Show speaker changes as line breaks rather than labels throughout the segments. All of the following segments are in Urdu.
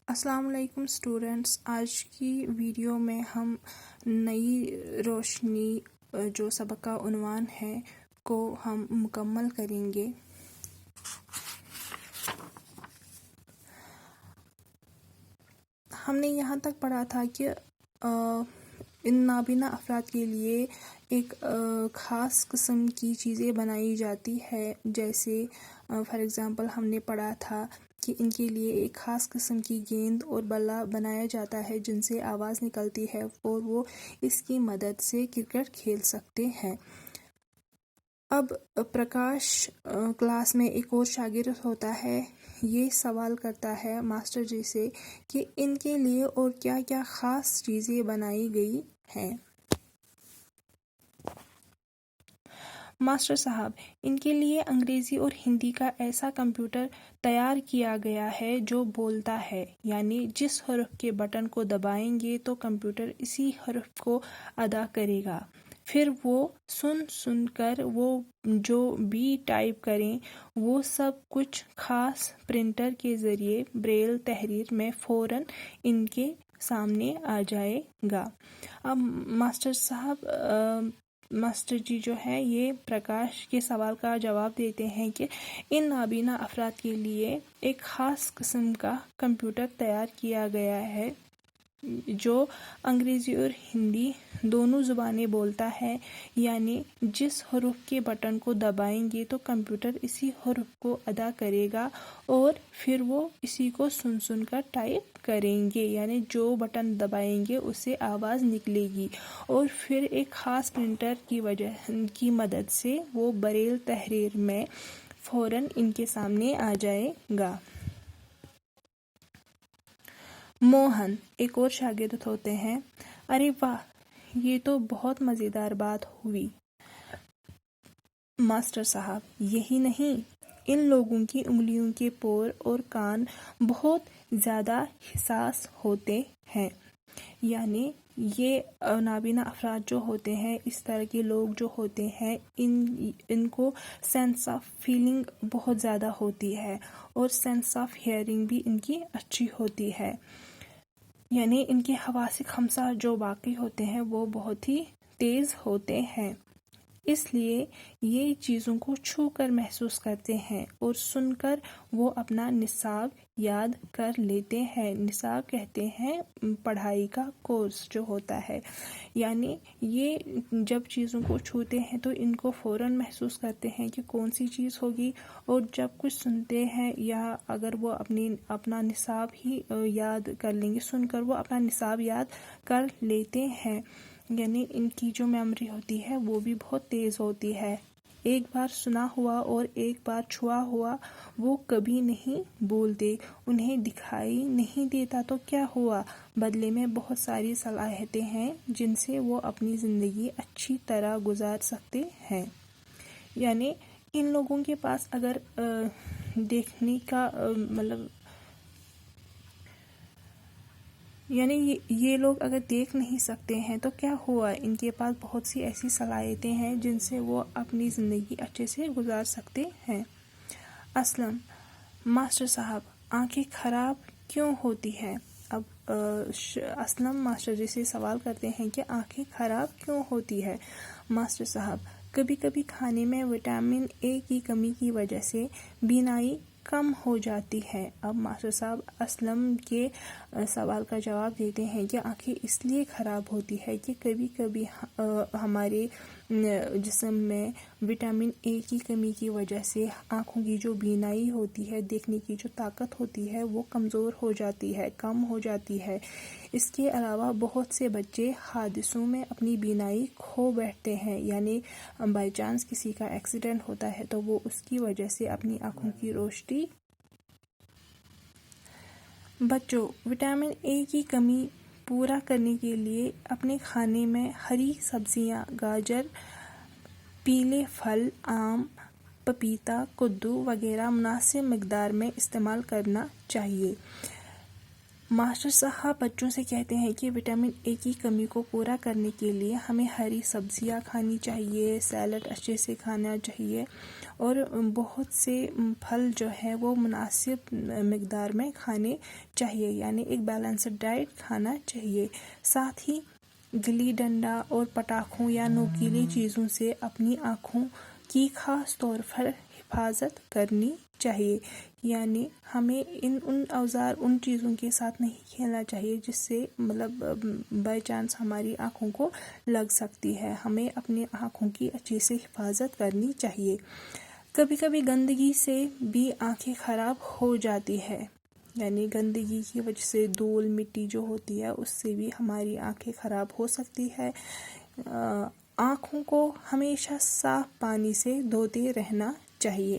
السلام علیکم اسٹوڈنٹس، آج کی ویڈیو میں ہم نئی روشنی جو سبق کا عنوان ہے کو ہم مکمل کریں گے۔ ہم نے یہاں تک پڑھا تھا کہ ان نابینا افراد کے لیے ایک خاص قسم کی چیزیں بنائی جاتی ہے، جیسے فار ایگزامپل ہم نے پڑھا تھا کہ ان کے لیے ایک خاص قسم کی گیند اور بلا بنایا جاتا ہے جن سے آواز نکلتی ہے اور وہ اس کی مدد سے کرکٹ کھیل سکتے ہیں۔ اب پرکاش کلاس میں ایک اور شاگرد ہوتا ہے، یہ سوال کرتا ہے ماسٹر جی سے کہ ان کے لیے اور کیا کیا خاص چیزیں بنائی گئی ہیں۔ ماسٹر صاحب، ان کے لیے انگریزی اور ہندی کا ایسا کمپیوٹر تیار کیا گیا ہے جو بولتا ہے، یعنی جس حرف کے بٹن کو دبائیں گے تو کمپیوٹر اسی حرف کو ادا کرے گا، پھر وہ سن کر وہ جو بھی ٹائپ کریں وہ سب کچھ خاص پرنٹر کے ذریعے بریل تحریر میں فوراً ان کے سامنے آ جائے گا۔ اب ماسٹر جی جو ہے یہ پرکاش کے سوال کا جواب دیتے ہیں کہ ان نابینا افراد کے لیے ایک خاص قسم کا کمپیوٹر تیار کیا گیا ہے جو انگریزی اور ہندی دونوں زبانیں بولتا ہے، یعنی جس حرف کے بٹن کو دبائیں گے تو کمپیوٹر اسی حرف کو ادا کرے گا اور پھر وہ اسی کو سن کر ٹائپ کریں گے، یعنی جو بٹن دبائیں گے اس سے آواز نکلے گی اور پھر ایک خاص پرنٹر کی مدد سے وہ بریل تحریر میں فوراً ان کے سامنے آ جائے گا۔ موہن ایک اور شاگرد ہوتے ہیں، ارے واہ، یہ تو بہت مزیدار بات ہوئی ماسٹر صاحب۔ یہی نہیں، ان لوگوں کی انگلیوں کے پور اور کان بہت زیادہ حساس ہوتے ہیں، یعنی یہ نابینا افراد جو ہوتے ہیں، اس طرح کے لوگ جو ہوتے ہیں، ان کو سینس آف فیلنگ بہت زیادہ ہوتی ہے اور سینس آف ہیئرنگ بھی ان کی اچھی ہوتی ہے، یعنی ان کے حواس خمسہ جو باقی ہوتے ہیں وہ بہت ہی تیز ہوتے ہیں، اس لیے یہ چیزوں کو چھو کر محسوس کرتے ہیں اور سن کر وہ اپنا نصاب یاد کر لیتے ہیں۔ نصاب کہتے ہیں پڑھائی کا کورس جو ہوتا ہے، یعنی یہ جب چیزوں کو چھوتے ہیں تو ان کو فوراً محسوس کرتے ہیں کہ کون سی چیز ہوگی، اور جب کچھ سنتے ہیں یا اگر وہ اپنا نصاب ہی یاد کر لیں گے، سن کر وہ اپنا نصاب یاد کر لیتے ہیں، یعنی ان کی جو میموری ہوتی ہے وہ بھی بہت تیز ہوتی ہے۔ ایک بار سنا ہوا اور ایک بار چھوا ہوا وہ کبھی نہیں بھولتے، انہیں دکھائی نہیں دیتا تو کیا ہوا، بدلے میں بہت ساری صلاحیتیں ہیں جن سے وہ اپنی زندگی اچھی طرح گزار سکتے ہیں، یعنی ان لوگوں کے پاس اگر دیکھنے کا یعنی یہ لوگ اگر دیکھ نہیں سکتے ہیں تو کیا ہوا، ان کے پاس بہت سی ایسی صلاحیتیں ہیں جن سے وہ اپنی زندگی اچھے سے گزار سکتے ہیں۔ اسلم، ماسٹر صاحب، آنکھیں خراب کیوں ہوتی ہیں؟ اب اسلم ماسٹر جی سے سوال کرتے ہیں کہ آنکھیں خراب کیوں ہوتی ہے؟ ماسٹر صاحب، کبھی کبھی کھانے میں وٹامن اے کی کمی کی وجہ سے بینائی کم ہو جاتی ہے۔ اب ماسٹر صاحب اسلم کے سوال کا جواب دیتے ہیں کہ آنکھیں اس لیے خراب ہوتی ہے کہ کبھی کبھی ہمارے جسم میں وٹامن اے کی کمی کی وجہ سے آنکھوں کی جو بینائی ہوتی ہے، دیکھنے کی جو طاقت ہوتی ہے وہ کمزور ہو جاتی ہے، کم ہو جاتی ہے۔ اس کے علاوہ بہت سے بچے حادثوں میں اپنی بینائی کھو بیٹھتے ہیں، یعنی بائی چانس کسی کا ایکسیڈنٹ ہوتا ہے تو وہ اس کی وجہ سے اپنی آنکھوں کی روشنی۔ بچوں، وٹامن اے کی کمی پورا کرنے کے لیے اپنے کھانے میں ہری سبزیاں، گاجر، پیلے پھل، آم، پپیتا، کدو وغیرہ مناسب مقدار میں استعمال کرنا چاہیے۔ ماسٹر صاحب بچوں سے کہتے ہیں کہ وٹامن اے کی کمی کو پورا کرنے کے لیے ہمیں ہری سبزیاں کھانی چاہیے، سیلڈ اچھے سے کھانا چاہیے اور بہت سے پھل جو ہے وہ مناسب مقدار میں کھانے چاہیے، یعنی ایک بیلنسڈ ڈائٹ کھانا چاہیے۔ ساتھ ہی گلی ڈنڈا اور پٹاخوں یا نوکیلی چیزوں سے اپنی آنکھوں کی خاص طور پر حفاظت کرنی چاہیے، یعنی ہمیں ان چیزوں کے ساتھ نہیں کھیلنا چاہیے جس سے بائی چانس ہماری آنکھوں کو لگ سکتی ہے۔ ہمیں اپنی آنکھوں کی اچھے سے حفاظت کرنی چاہیے۔ کبھی کبھی گندگی سے بھی آنکھیں خراب ہو جاتی ہے، یعنی گندگی کی وجہ سے دھول مٹی جو ہوتی ہے اس سے بھی ہماری آنکھیں خراب ہو سکتی ہے۔ آنکھوں کو ہمیشہ صاف پانی سے دھوتے رہنا چاہیے۔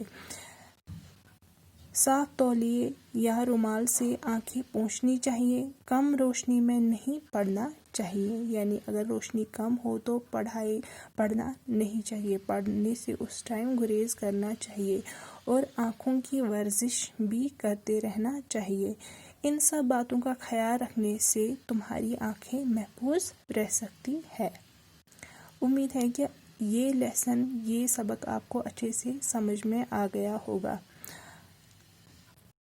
صاف تولیے یا رومال سے آنکھیں پوچھنی چاہیے۔ کم روشنی میں نہیں پڑھنا چاہیے، یعنی اگر روشنی کم ہو تو پڑھنا نہیں چاہیے، پڑھنے سے اس ٹائم گریز کرنا چاہیے اور آنکھوں کی ورزش بھی کرتے رہنا چاہیے۔ ان سب باتوں کا خیال رکھنے سے تمہاری آنکھیں محفوظ رہ سکتی ہے۔ امید ہے کہ یہ سبق آپ کو اچھے سے سمجھ میں آ گیا ہوگا۔